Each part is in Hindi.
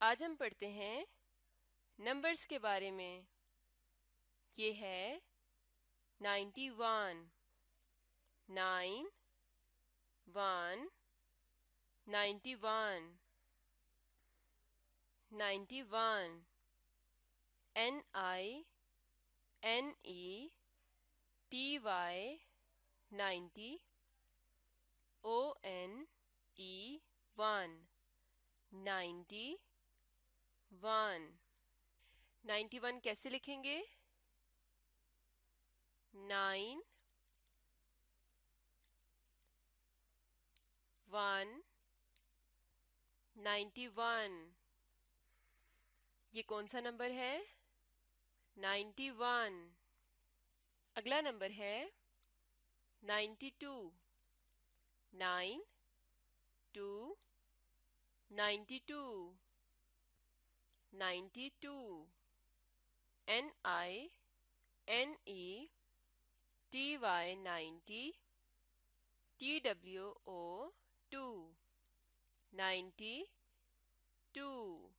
आज हम पढ़ते हैं नंबर्स के बारे में। ये है 91, 9, 1, 91, 91, NINETY 90, ONE 1, 91। 91 कैसे लिखेंगे? 9 1 91। ये कौन सा नंबर है? 91। अगला नंबर है 92, 9 2 92, 92, NINETY 90, TWO 2, 92।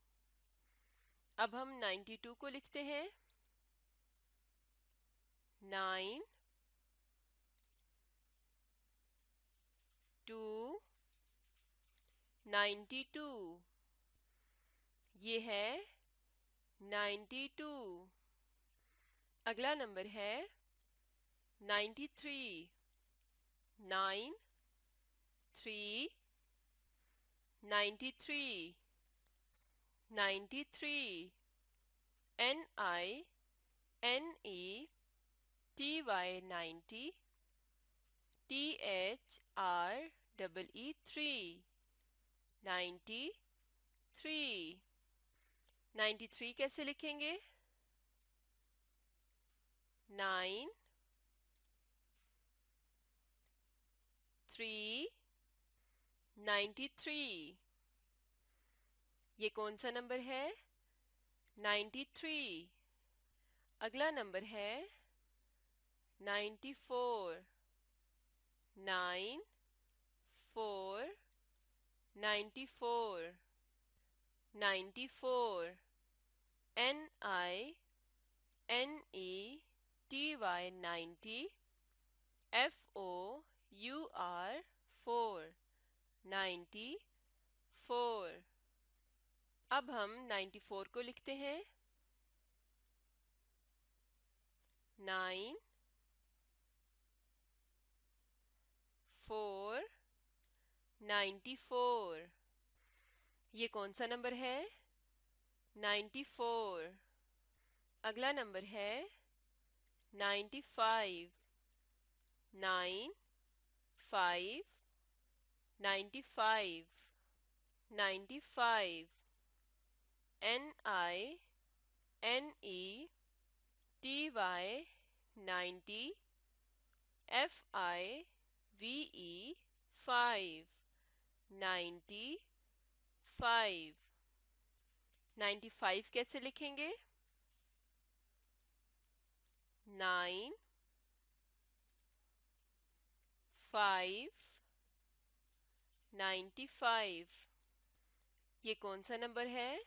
अब हम 92 को लिखते हैं 9 2 92। ये है 92। अगला नंबर है 93, 9 3 93, 93, NINETY 90, THREE 93। 93 कैसे लिखेंगे? 9 3 93। ये कौन सा नंबर है? 93। अगला नंबर है 94, 9 4 94, 94, NINETY 90, FOUR 4, 94। अब हम 94 को लिखते हैं 9 4 94। ये कौन सा नंबर है? 94। अगला नंबर है 95, 9 5 95, 95, NINETY 90, FIVE 5, 95। 95 कैसे लिखेंगे? 9 5 95। ये कौन सा नंबर है?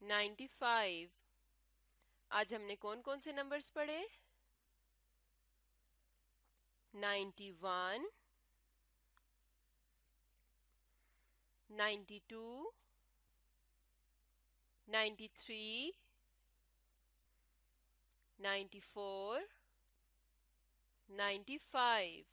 95। आज हमने कौन कौन से नंबर्स पढ़े? 91, 92, 93, 94, 95।